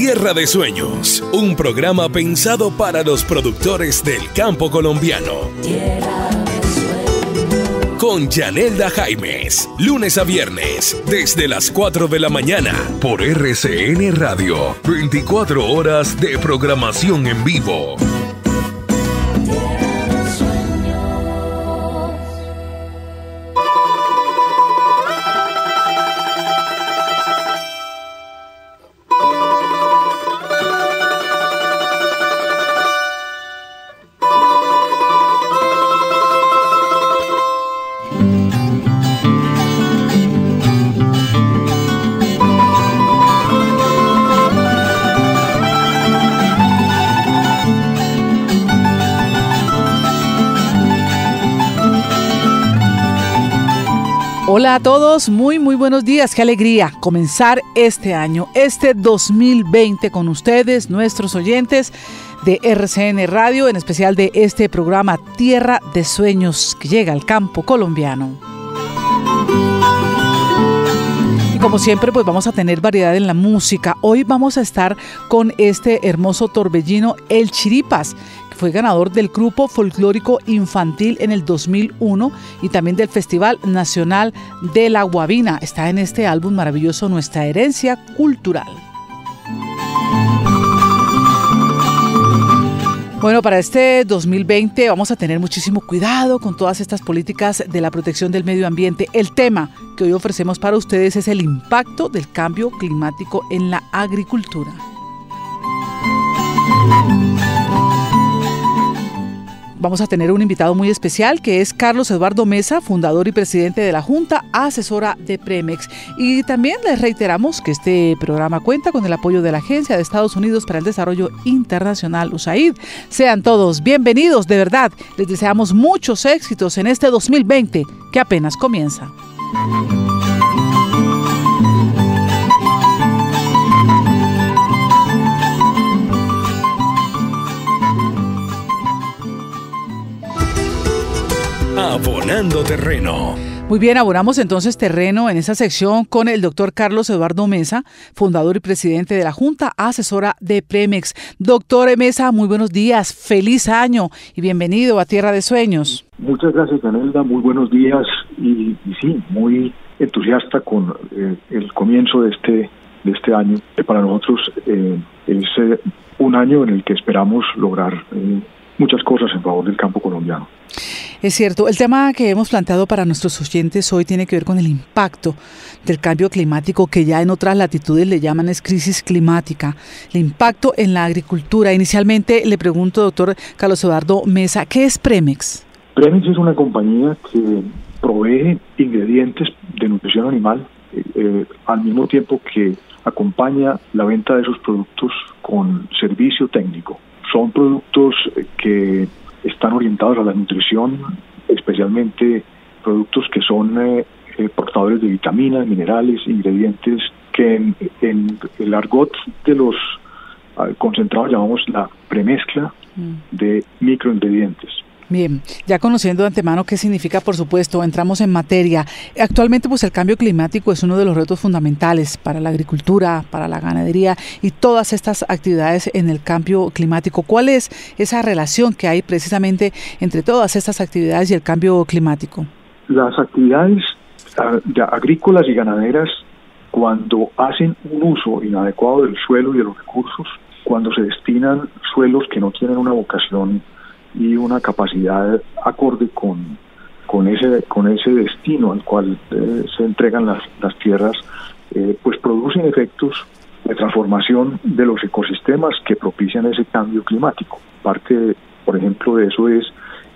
Tierra de Sueños, un programa pensado para los productores del campo colombiano. Tierra de Sueños. Con Yanelda Jaimes, lunes a viernes, desde las 4 de la mañana, por RCN Radio, 24 horas de programación en vivo. Hola a todos, muy buenos días, qué alegría comenzar este año, este 2020 con ustedes, nuestros oyentes de RCN Radio, en especial de este programa Tierra de Sueños que llega al campo colombiano. Y como siempre, pues vamos a tener variedad en la música. Hoy vamos a estar con este hermoso torbellino El Chiripas, que fue ganador del grupo folclórico infantil en el 2001 y también del Festival Nacional de la Guabina. Está en este álbum maravilloso Nuestra Herencia Cultural. Bueno, para este 2020 vamos a tener muchísimo cuidado con todas estas políticas de la protección del medio ambiente. El tema que hoy ofrecemos para ustedes es el impacto del cambio climático en la agricultura. Vamos a tener un invitado muy especial que es Carlos Eduardo Mesa, fundador y presidente de la Junta Asesora de Premex. Y también les reiteramos que este programa cuenta con el apoyo de la Agencia de Estados Unidos para el Desarrollo Internacional, USAID. Sean todos bienvenidos, de verdad. Les deseamos muchos éxitos en este 2020 que apenas comienza. Abonando terreno. Muy bien, abonamos entonces terreno en esta sección con el doctor Carlos Eduardo Mesa, fundador y presidente de la Junta Asesora de Premex. Doctor Mesa, muy buenos días, feliz año y bienvenido a Tierra de Sueños. Muchas gracias, Yanelda, muy buenos días y sí, muy entusiasta con el comienzo de este año. Para nosotros es un año en el que esperamos lograr muchas cosas en favor del campo colombiano. Es cierto, el tema que hemos planteado para nuestros oyentes hoy tiene que ver con el impacto del cambio climático, que ya en otras latitudes le llaman es crisis climática, el impacto en la agricultura. Inicialmente le pregunto, doctor Carlos Eduardo Mesa, ¿qué es Premex? Premex es una compañía que provee ingredientes de nutrición animal al mismo tiempo que acompaña la venta de esos productos con servicio técnico. Son productos que están orientados a la nutrición, especialmente productos que son portadores de vitaminas, minerales, ingredientes que en el argot de los concentrados llamamos la premezcla de microingredientes. Bien, ya conociendo de antemano qué significa, por supuesto, entramos en materia. Actualmente, pues el cambio climático es uno de los retos fundamentales para la agricultura, para la ganadería y todas estas actividades en el cambio climático. ¿Cuál es esa relación que hay precisamente entre todas estas actividades y el cambio climático? Las actividades agrícolas y ganaderas, cuando hacen un uso inadecuado del suelo y de los recursos, cuando se destinan suelos que no tienen una vocación y una capacidad acorde con ese destino al cual se entregan las tierras, pues producen efectos de transformación de los ecosistemas que propician ese cambio climático. Parte, por ejemplo, de eso es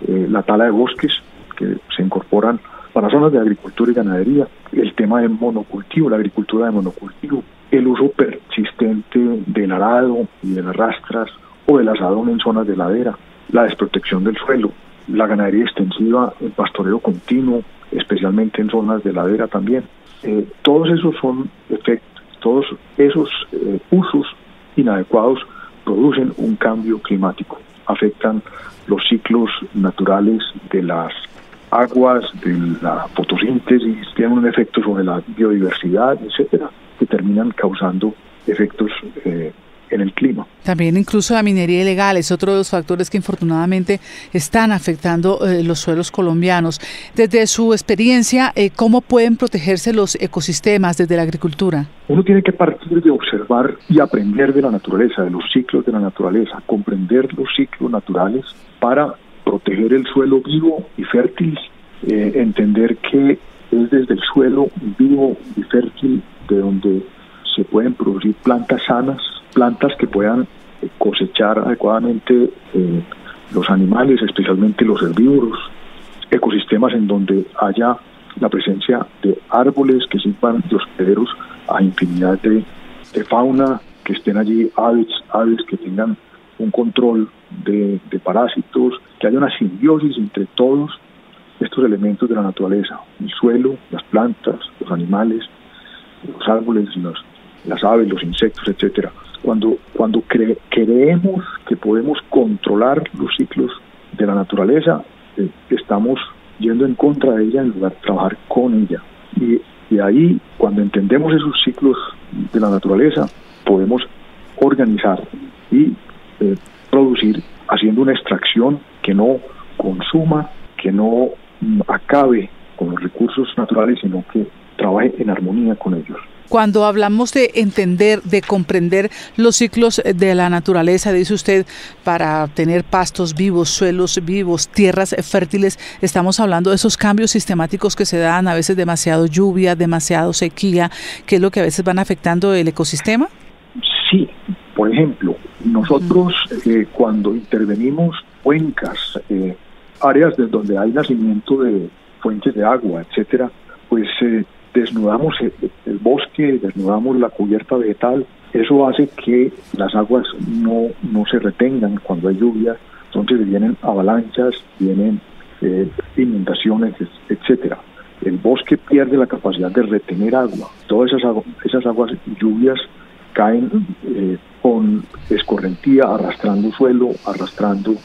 la tala de bosques que se incorporan para zonas de agricultura y ganadería, el tema de monocultivo, la agricultura de monocultivo, el uso persistente del arado y de las rastras o del asadón en zonas de ladera, la desprotección del suelo, la ganadería extensiva, el pastoreo continuo, especialmente en zonas de ladera también. Todos esos son efectos, todos esos usos inadecuados producen un cambio climático, afectan los ciclos naturales de las aguas, de la fotosíntesis, tienen un efecto sobre la biodiversidad, etcétera, que terminan causando efectos en el clima. También incluso la minería ilegal es otro de los factores que infortunadamente están afectando los suelos colombianos. Desde su experiencia, ¿cómo pueden protegerse los ecosistemas desde la agricultura? Uno tiene que partir de observar y aprender de la naturaleza, de los ciclos de la naturaleza, comprender los ciclos naturales para proteger el suelo vivo y fértil, entender que es desde el suelo vivo y fértil de donde se pueden producir plantas sanas, plantas que puedan cosechar adecuadamente los animales, especialmente los herbívoros, ecosistemas en donde haya la presencia de árboles que sirvan de hospederos a infinidad de fauna, que estén allí aves que tengan un control de parásitos, que haya una simbiosis entre todos estos elementos de la naturaleza, el suelo, las plantas, los animales, los árboles, las aves, los insectos, etcétera. Cuando creemos que podemos controlar los ciclos de la naturaleza, estamos yendo en contra de ella en lugar de trabajar con ella. Y ahí, cuando entendemos esos ciclos de la naturaleza, podemos organizar y producir haciendo una extracción que no consuma, que no acabe con los recursos naturales, sino que trabaje en armonía con ellos. Cuando hablamos de entender, de comprender los ciclos de la naturaleza, dice usted, para tener pastos vivos, suelos vivos, tierras fértiles, estamos hablando de esos cambios sistemáticos que se dan, a veces demasiado lluvia, demasiado sequía, que es lo que a veces van afectando el ecosistema. Sí, por ejemplo, nosotros cuando intervenimos cuencas, áreas de donde hay nacimiento de fuentes de agua, etcétera, pues desnudamos el bosque, desnudamos la cubierta vegetal. Eso hace que las aguas no se retengan cuando hay lluvia, entonces vienen avalanchas, vienen inundaciones, etcétera. El bosque pierde la capacidad de retener agua. Todas esas aguas lluvias caen con escorrentía, arrastrando suelo, arrastrando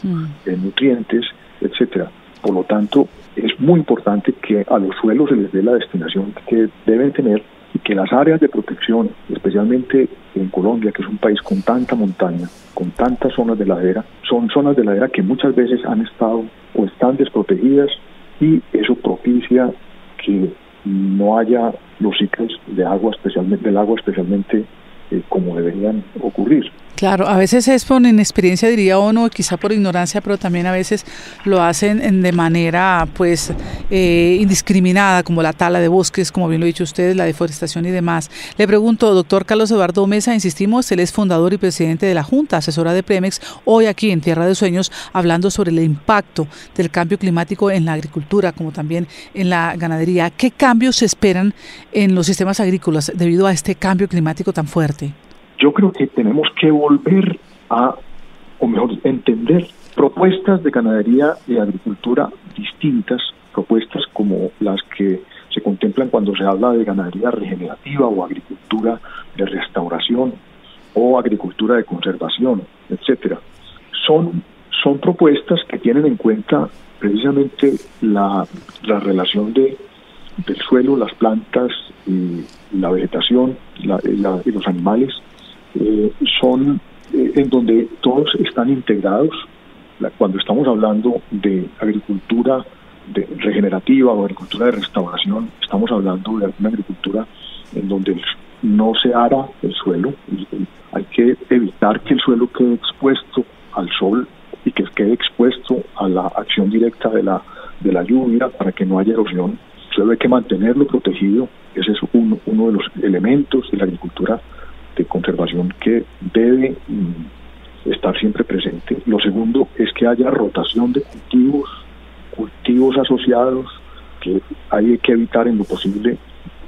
nutrientes, etcétera. Por lo tanto, es muy importante que a los suelos se les dé la destinación que deben tener y que las áreas de protección, especialmente en Colombia, que es un país con tanta montaña, con tantas zonas de ladera, son zonas de ladera que muchas veces han estado o están desprotegidas, y eso propicia que no haya los ciclos del agua, especialmente como deberían ocurrir. Claro, a veces es por inexperiencia, diría uno, quizá por ignorancia, pero también a veces lo hacen de manera indiscriminada, como la tala de bosques, como bien lo ha dicho usted, la deforestación y demás. Le pregunto, doctor Carlos Eduardo Mesa, insistimos, él es fundador y presidente de la Junta Asesora de Premex, hoy aquí en Tierra de Sueños, hablando sobre el impacto del cambio climático en la agricultura, como también en la ganadería. ¿Qué cambios se esperan en los sistemas agrícolas debido a este cambio climático tan fuerte? Yo creo que tenemos que volver entender propuestas de ganadería y agricultura distintas, propuestas como las que se contemplan cuando se habla de ganadería regenerativa o agricultura de restauración o agricultura de conservación, etcétera. Son propuestas que tienen en cuenta precisamente la relación del suelo, las plantas y la vegetación y los animales. Son en donde todos están integrados. Cuando estamos hablando de agricultura regenerativa o agricultura de restauración, estamos hablando de una agricultura en donde no se ara el suelo. Hay que evitar que el suelo quede expuesto al sol y que quede expuesto a la acción directa de la lluvia para que no haya erosión. El suelo hay que mantenerlo protegido. Ese es uno de los elementos de la agricultura de conservación que debe estar siempre presente. Lo segundo es que haya rotación de cultivos asociados, que hay que evitar en lo posible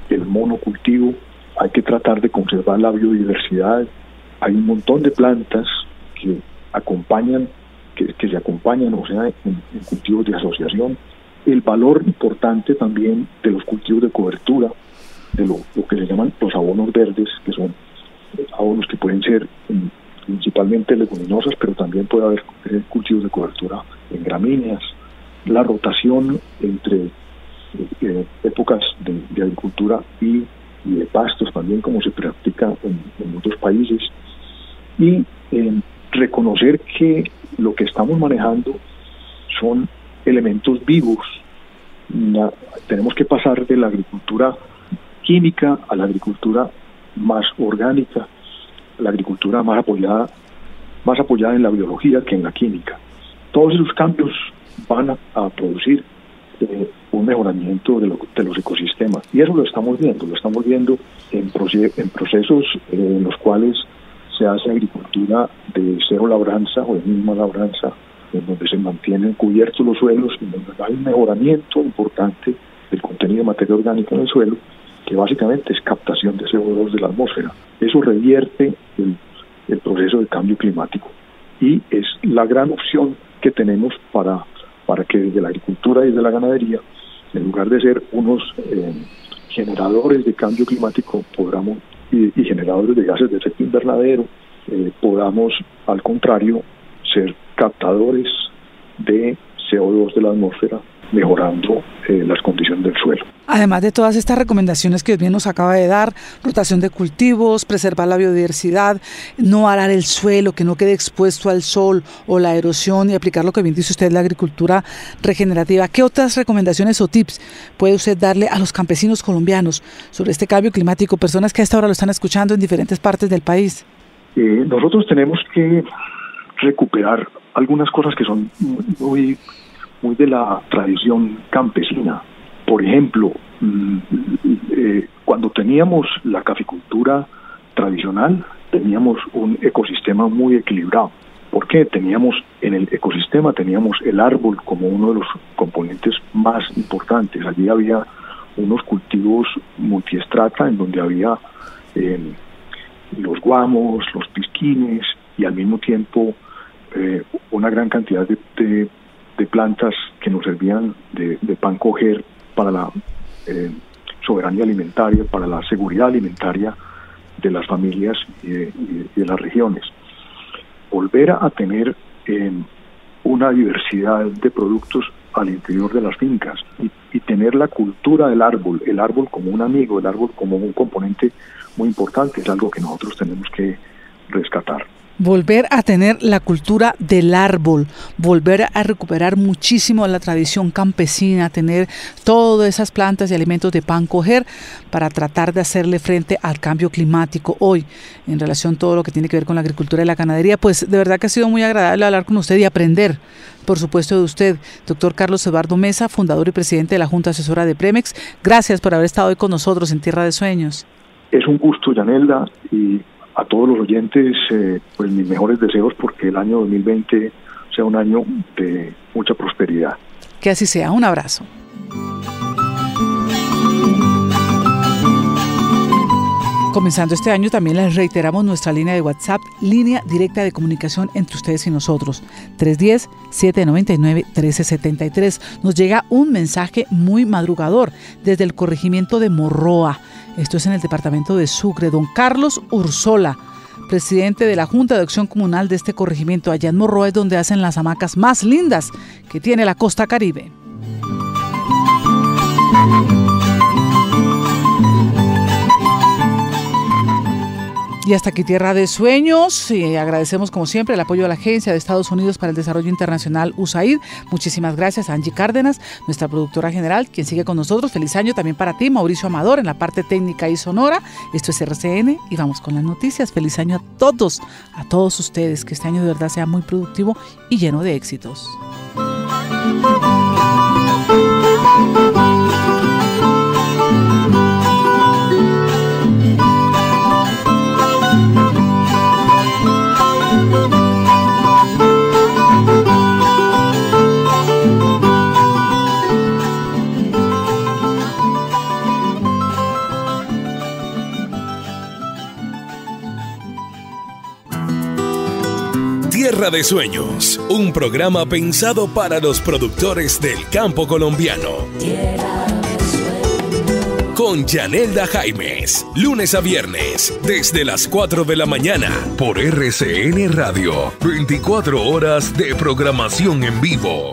el monocultivo, hay que tratar de conservar la biodiversidad. Hay un montón de plantas que se acompañan, o sea, en cultivos de asociación. El valor importante también de los cultivos de cobertura, de lo que se llaman los abonos verdes, que son abonos que pueden ser principalmente leguminosas, pero también puede haber cultivos de cobertura en gramíneas. La rotación entre épocas de agricultura y de pastos también, como se practica en otros países. y reconocer que lo que estamos manejando son elementos vivos. Tenemos que pasar de la agricultura química a la agricultura más orgánica, la agricultura más apoyada en la biología que en la química. Todos esos cambios van a producir un mejoramiento de los ecosistemas, y eso lo estamos viendo en procesos en los cuales se hace agricultura de cero labranza o de mínima labranza, en donde se mantienen cubiertos los suelos, en donde hay un mejoramiento importante del contenido de materia orgánica en el suelo, que básicamente es captación de CO2 de la atmósfera. Eso revierte el proceso de cambio climático, y es la gran opción que tenemos para que desde la agricultura y desde la ganadería, en lugar de ser unos generadores de cambio climático, y generadores de gases de efecto invernadero, podamos, al contrario, ser captadores de CO2 de la atmósfera, mejorando las condiciones del suelo. Además de todas estas recomendaciones que bien nos acaba de dar, rotación de cultivos, preservar la biodiversidad, no arar el suelo, que no quede expuesto al sol o la erosión, y aplicar lo que bien dice usted, la agricultura regenerativa. ¿Qué otras recomendaciones o tips puede usted darle a los campesinos colombianos sobre este cambio climático, personas que a esta hora lo están escuchando en diferentes partes del país? Nosotros tenemos que recuperar algunas cosas que son muy de la tradición campesina. Por ejemplo, cuando teníamos la caficultura tradicional, teníamos un ecosistema muy equilibrado. ¿Por qué? En el ecosistema teníamos el árbol como uno de los componentes más importantes. Allí había unos cultivos multiestrata en donde había los guamos, los pisquines, y al mismo tiempo una gran cantidad de plantas que nos servían de pan coger para la soberanía alimentaria, para la seguridad alimentaria de las familias y de las regiones. Volver a tener una diversidad de productos al interior de las fincas y tener la cultura del árbol, el árbol como un amigo, el árbol como un componente muy importante, es algo que nosotros tenemos que rescatar. Volver a tener la cultura del árbol, volver a recuperar muchísimo la tradición campesina, tener todas esas plantas y alimentos de pan coger para tratar de hacerle frente al cambio climático hoy, en relación a todo lo que tiene que ver con la agricultura y la ganadería. Pues de verdad que ha sido muy agradable hablar con usted y aprender, por supuesto, de usted, doctor Carlos Eduardo Mesa, fundador y presidente de la Junta Asesora de Premex. Gracias por haber estado hoy con nosotros en Tierra de Sueños. Es un gusto, Yanelda, y a todos los oyentes, pues mis mejores deseos porque el año 2020 sea un año de mucha prosperidad. Que así sea. Un abrazo. Comenzando este año, también les reiteramos nuestra línea de WhatsApp, línea directa de comunicación entre ustedes y nosotros, 310-799-1373. Nos llega un mensaje muy madrugador desde el corregimiento de Morroa. Esto es en el departamento de Sucre. Don Carlos Ursola, presidente de la Junta de Acción Comunal de este corregimiento. Allá en Morroa es donde hacen las hamacas más lindas que tiene la costa caribe. Y hasta aquí Tierra de Sueños. Y agradecemos como siempre el apoyo de la Agencia de Estados Unidos para el Desarrollo Internacional, USAID. Muchísimas gracias a Angie Cárdenas, nuestra productora general, quien sigue con nosotros. Feliz año también para ti, Mauricio Amador, en la parte técnica y sonora. Esto es RCN y vamos con las noticias. Feliz año a todos ustedes. Que este año de verdad sea muy productivo y lleno de éxitos. Tierra de Sueños, un programa pensado para los productores del campo colombiano. Con Yanelda Jaimes, lunes a viernes, desde las 4 de la mañana, por RCN Radio, 24 horas de programación en vivo.